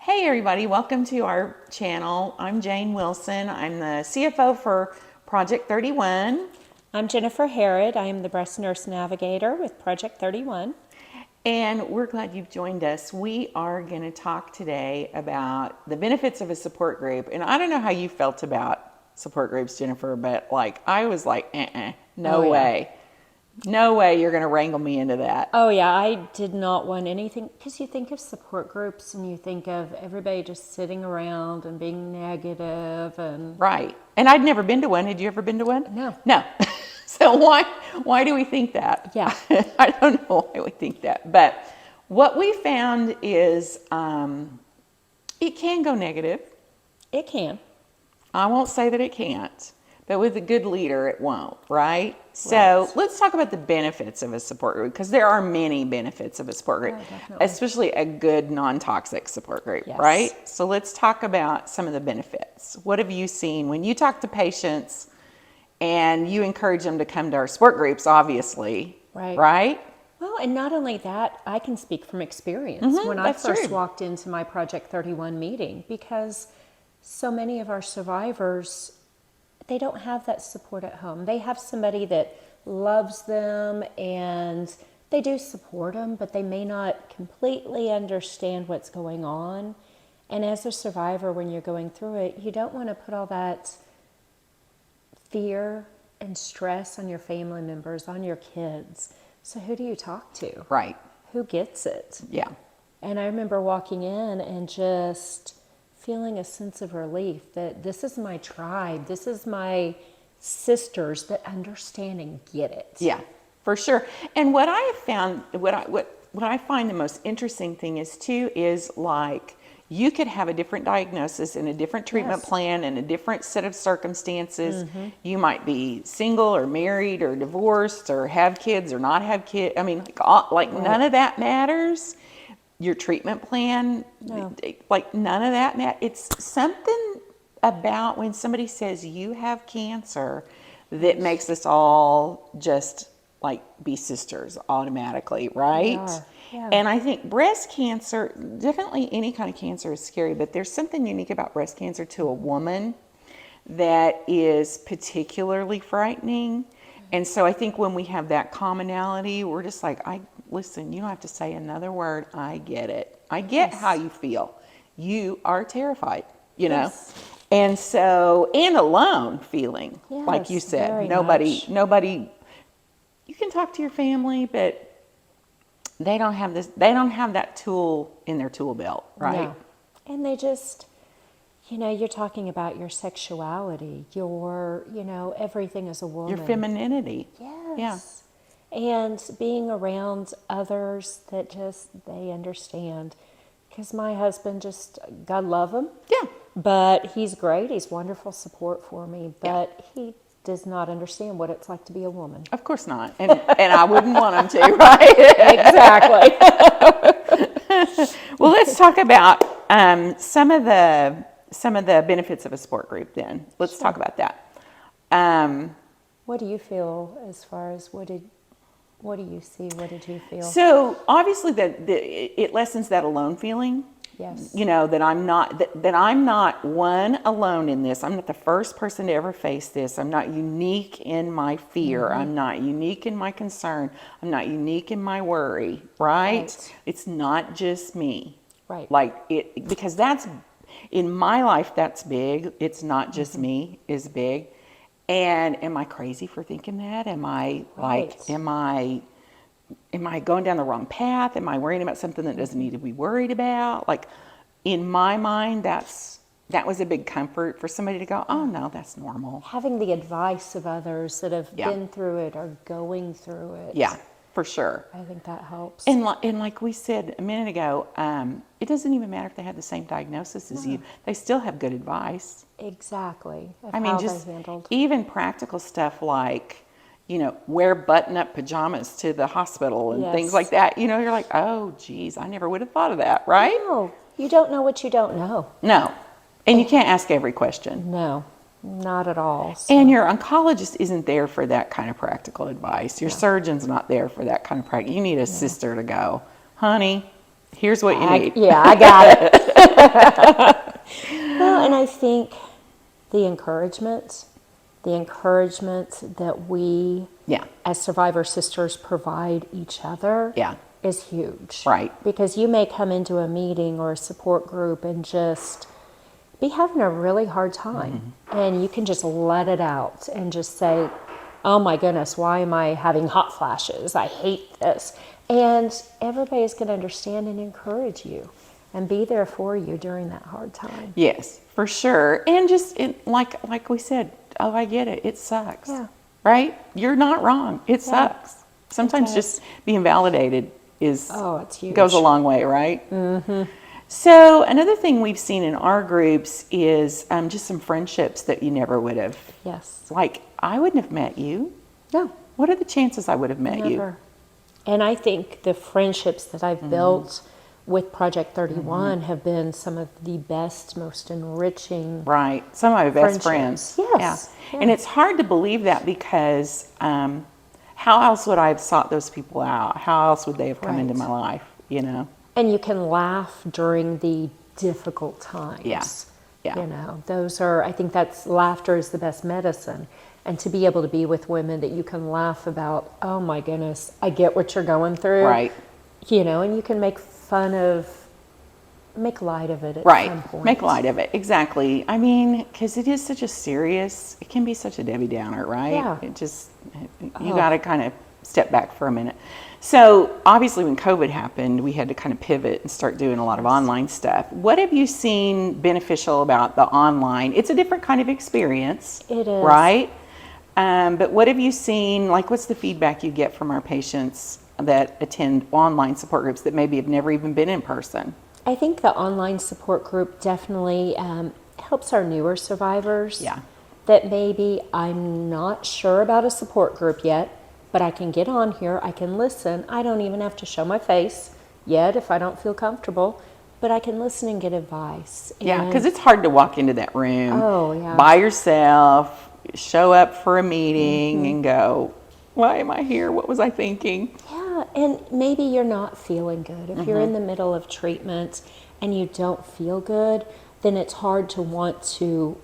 Hey everybody, welcome to our channel. I'm Jane Wilson. I'm the CFO for Project 31. I'm Jennifer Harrod. I am the breast nurse navigator with Project 31. And we're glad you've joined us. We are going to talk today about the benefits of a support group. And I don't know how you felt about support groups, Jennifer, but I was like, no Oh, yeah. way. No way you're going to wrangle me into that. Oh, yeah, I did not want anything because you think of support groups and you think of everybody just sitting around and being negative and Right. And I'd never been to one. Had you ever been to one? No. No. So why do we think that? Yeah. I don't know why we think that. But what we found is it can go negative. it can. I won't say that it can't, but with a good leader, it won't, right? So Right. let's talk about the benefits of a support group, because there are many benefits of a support group, definitely. especially a good non-toxic support group, Yes. right? So let's talk about some of the benefits. What have you seen when you talk to patients and you encourage them to come to our support groups, obviously, Right. right? Well, and not only that, I can speak from experience when I that's first true. walked into my Project 31 meeting because so many of our survivors, they don't have that support at home. They have somebody that loves them and they do support them, but they may not completely understand what's going on. And as a survivor, when you're going through it, you don't want to put all that fear and stress on your family members, on your kids. So who do you talk to? Right. Who gets it? Yeah. And I remember walking in and just feeling a sense of relief that this is my tribe, this is my sisters that understand and get it. Yeah, for sure. And what I have found, what I find the most interesting thing is too, is like you could have a different diagnosis and a different treatment Yes. plan and a different set of circumstances. You might be single or married or divorced or have kids or not have kids. I mean, none of that matters. Your treatment plan, No. like none of that matters. It's something about when somebody says you have cancer that makes us all just like be sisters automatically, right? are, yeah. And I think breast cancer, definitely any kind of cancer is scary, but there's something unique about breast cancer to a woman that is particularly frightening. And so I think when we have that commonality, we're just like, listen, you don't have to say another word. I get it. I get Yes. how you feel. You are terrified, you know? Yes. And so, and alone feeling, like you Yes, said, very nobody, much. you can talk to your family, but they don't have that tool in their tool belt, right? No. And they just, you're talking about your sexuality, everything as a woman. Your femininity. Yes. And being around others that they understand. Because my husband God love him. Yeah. But he's great. He's wonderful support for me. But he does not understand what it's like to be a woman. Of course not. And I wouldn't want them to, right? Exactly. Well, let's talk about some of the benefits of a support group then. Let's talk about that. What do you feel as far as what do you see? What did you feel? So obviously it lessens that alone feeling. Yes. That I'm not one alone in this. I'm not the first person to ever face this. I'm not unique in my fear. I'm not unique in my concern. I'm not unique in my worry, right? It's not just me. Right. Because that's, in my life, that's big. It's not just me is big. And am I crazy for thinking that? Am I going down the wrong path? Am I worrying about something that doesn't need to be worried about? Like, in my mind, that was a big comfort for somebody to go, oh no, that's normal. Having the advice of others that have been through it or going through it. Yeah, for sure. I think that helps. And like we said a minute ago, it doesn't even matter if they have the same diagnosis as you. They still have good advice. Exactly. I mean, how just they're handled. even practical stuff like, wear button-up pajamas to the hospital and things Yes. like that. You're like, oh, geez, I never would have thought of that, right? No, you don't know what you don't know. No. And you can't ask every question. No, not at all. So, And your oncologist isn't there for that kind of practical advice. Your surgeon's not there for that kind of practice. You need a sister to go, honey, Here's what you need. Yeah, I got it. Well, and I think the encouragement that we Yeah. as survivor sisters provide each other Yeah. is huge. Right. Because you may come into a meeting or a support group and just be having a really hard time. And you can just let it out and just say, oh my goodness, why am I having hot flashes? I hate this. And everybody's going to understand and encourage you and be there for you during that hard time. Yes, for sure. And just like we said, oh, I get it. It sucks. Yeah. Right? You're not wrong. It sucks. Sometimes does. just being validated is Oh, it's huge. goes a long way, right? Mm-hmm. So another thing we've seen in our groups is just some friendships that you never would have. Yes. Like, I wouldn't have met you. No. What are the chances I would have met you? Never. And I think the friendships that I've built with Project 31 have been some of the best, most enriching. Right. Some of my best Friendships. friends. Yes. Yeah. And it's hard to believe that because how else would I have sought those people out? How else would they have come into Right. my life, you know? And you can laugh during the difficult times. Yeah. Yeah. You know, those are, I think that's, laughter is the best medicine. And to be able to be with women that you can laugh about, oh my goodness, I get what you're going through. Right. You know, and you can make light of it at Right. some point. Make light of it. Exactly. I mean, because it is such a serious, it can be such a Debbie Downer, right? Yeah. It just, you got to kind of step back for a minute. So obviously when COVID happened, we had to kind of pivot and start doing a lot of online stuff. What have you seen beneficial about the online? It's a different kind of experience. It is. Right? But what have you seen, like what's the feedback you get from our patients that attend online support groups that maybe have never even been in person? I think the online support group definitely helps our newer survivors. Yeah. That maybe I'm not sure about a support group yet, but I can get on here, I can listen. I don't even have to show my face yet if I don't feel comfortable, but I can listen and get advice. Yeah, And- because it's hard to walk into that room Oh, yeah. by yourself, show up for a meeting and go, why am I here? What was I thinking? Yeah, and maybe you're not feeling good. If you're in the middle of treatment and you don't feel good, then it's hard to want to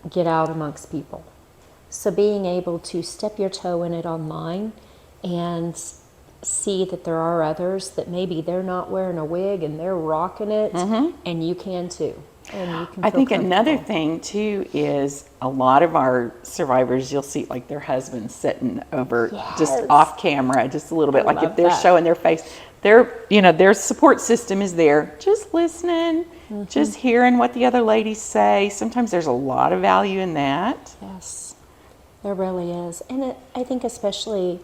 get out amongst people. So being able to step your toe in it online and see that there are others that maybe they're not wearing a wig and they're rocking it, and you can too. And you can I feel think another comfortable. thing too is a lot of our survivors, you'll see like their husbands sitting over just Yes. off camera, just a little bit. I Like if love they're that. showing their face, their support system is there, just listening, just hearing what the other ladies say. Sometimes there's a lot of value in that. Yes, there really is. And I think especially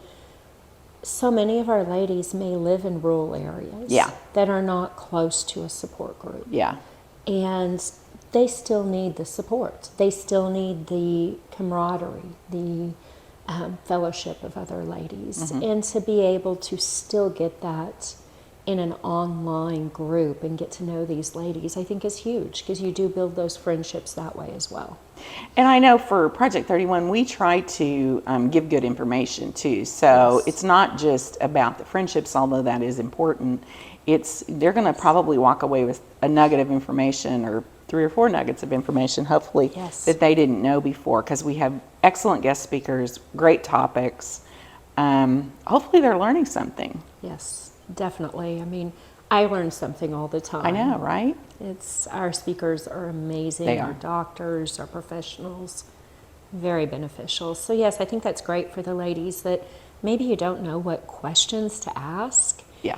so many of our ladies may live in rural areas Yeah. that are not close to a support group. Yeah. And they still need the support. They still need the camaraderie, the fellowship of other ladies. And to be able to still get that in an online group and get to know these ladies, I think is huge because you do build those friendships that way as well. And I know for Project 31, we try to give good information too. So Yes. it's not just about the friendships, although that is important. They're going to probably walk away with a nugget of information or 3 or 4 nuggets of information, hopefully, Yes. that they didn't know before, because we have excellent guest speakers, great topics. Hopefully they're learning something. Yes, definitely. I mean, I learn something all the time. I know, right? It's our speakers are amazing. They Our are. doctors, our professionals, very beneficial. So yes, I think that's great for the ladies that maybe you don't know what questions to ask, Yeah.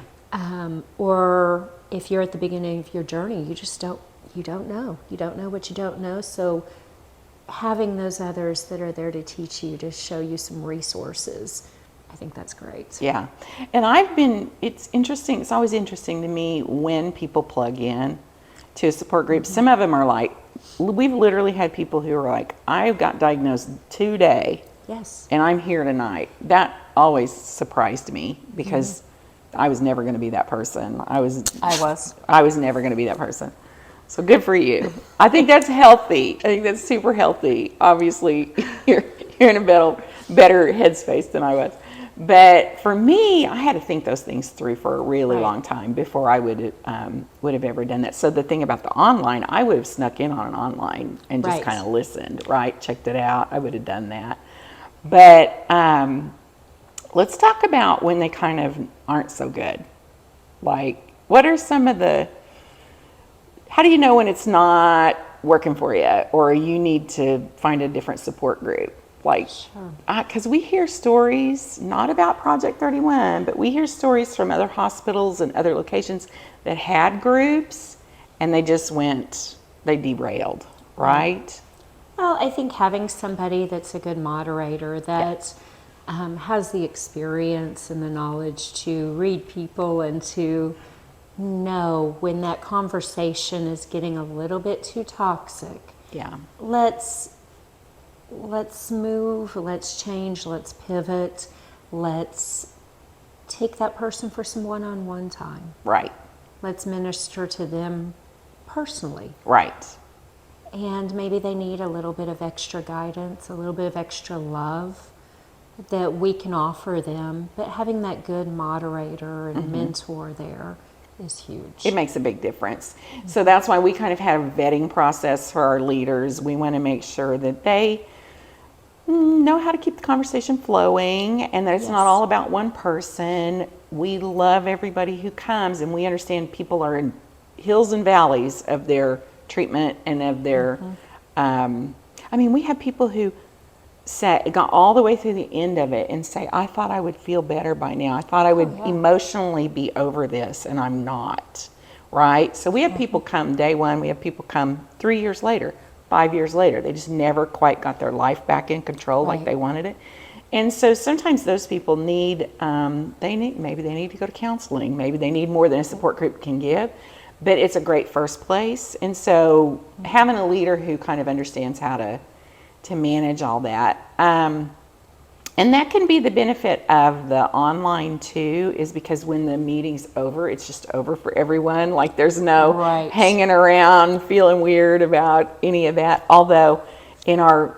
or if you're at the beginning of your journey, you don't know. You don't know what you don't know. So having those others that are there to teach you, to show you some resources, I think that's great. Yeah. And it's interesting, it's always interesting to me when people plug in to a support group. Some of them are like, we've literally had people who are like, I got diagnosed today Yes. and I'm here tonight. That always surprised me because I was never going to be that person. I was never going to be that person. So good for you. I think that's healthy. I think that's super healthy. Obviously, you're in a better headspace than I was. But for me, I had to think those things through for a really Right. long time before I would have ever done that. So the thing about the online, I would have snuck in on an online and just Right. kind of listened, right? Checked it out. I would have done that. But let's talk about when they kind of aren't so good. Like, what are some of the, how do you know when it's not working for you or you need to find a different support group? Like, because we hear stories, not about Project 31, but we hear stories from other hospitals and other locations that had groups and they just went, they derailed, right? Well, I think having somebody that's a good moderator that has the experience and the knowledge to read people and to know when that conversation is getting a little bit too toxic. Yeah. Let's move, let's change, let's pivot, let's take that person for some one-on-one time. Right. Let's minister to them personally. Right. And maybe they need a little bit of extra guidance, a little bit of extra love that we can offer them. But having that good moderator and mentor there is huge. It makes a big difference. So that's why we kind of have a vetting process for our leaders. We want to make sure that they know how to keep the conversation flowing and that it's not Yes. all about one person. We love everybody who comes and we understand people are in hills and valleys of their treatment and of their, I mean, we have people who got all the way through the end of it and say, I thought I would feel better by now. I thought I would emotionally be over this and I'm not, right? So we have people come day one, we have people come 3 years later, 5 years later. They just never quite got their life back in control like Right. they wanted it. And so sometimes those people maybe they need to go to counseling. Maybe they need more than a support group can give, but it's a great first place. And so having a leader who kind of understands how to manage all that. And that can be the benefit of the online too, is because when the meeting's over, it's just over for everyone. Like there's no Right. hanging around feeling weird about any of that. Although in our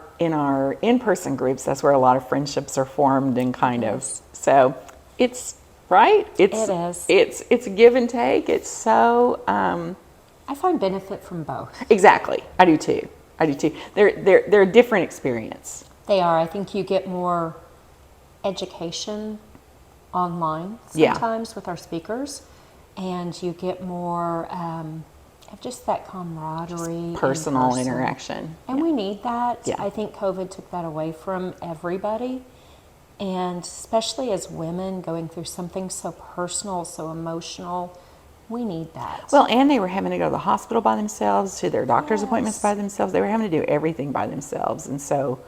in-person groups, that's where a lot of friendships are formed and kind of, so it's right. It is. It's a give and take. It's so, I find benefit from both. exactly. I do too. They're a different experience. They are. I think you get more education online Yeah. sometimes with our speakers, and you get more of just that camaraderie, in Personal person. interaction. And we need that. Yeah. I think COVID took that away from everybody. And especially as women going through something so personal, so emotional, we need that. Well, and they were having to go to the hospital by themselves, to their doctor's Yes. appointments by themselves. They were having to do everything by themselves. And so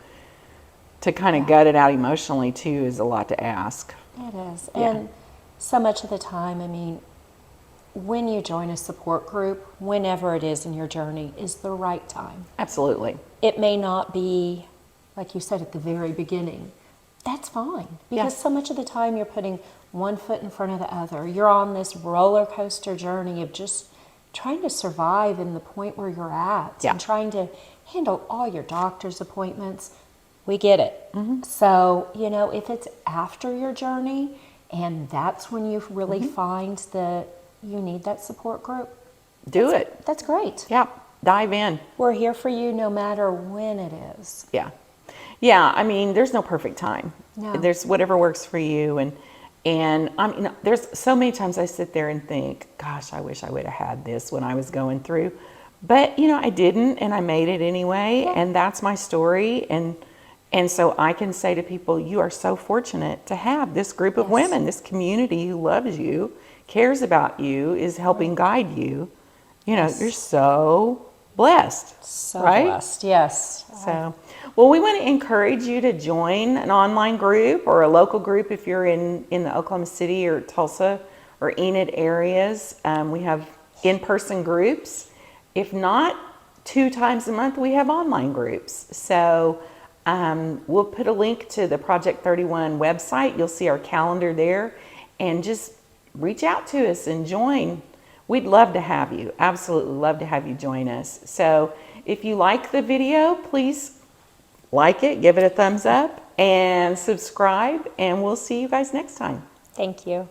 to kind of gut it out emotionally too is a lot to ask. It is. Yeah. And so much of the time, I mean, when you join a support group, whenever it is in your journey, is the right time. Absolutely. It may not be, like you said at the very beginning. That's fine. Because Yeah. so much of the time you're putting one foot in front of the other. You're on this roller coaster journey of just trying to survive in the point where you're at Yeah. and trying to handle all your doctor's appointments. We get it. Mm-hmm. So, if it's after your journey and that's when you really Mm-hmm. find that you need that support group, Do it. that's great. Yeah. Dive in. We're here for you no matter when it is. Yeah. Yeah. I mean, there's no perfect time. No. There's whatever works for you. And I mean, there's so many times I sit there and think, gosh, I wish I would have had this when I was going through. But, I didn't, and I made it anyway. Yeah. And that's my story. And so I can say to people, you are so fortunate to have this group of Yes. women, this community who loves you, cares about you, is helping guide you. You're so blessed. So right? blessed. Yes. So, well, we want to encourage you to join an online group or a local group if you're in the Oklahoma City or Tulsa or Enid areas. We have in-person groups. If not, 2 times a month we have online groups. So we'll put a link to the Project 31 website. You'll see our calendar there, and just reach out to us and join. We'd love to have you. Absolutely love to have you join us. So if you like the video, please like it, give it a thumbs up, and subscribe, and we'll see you guys next time. Thank you.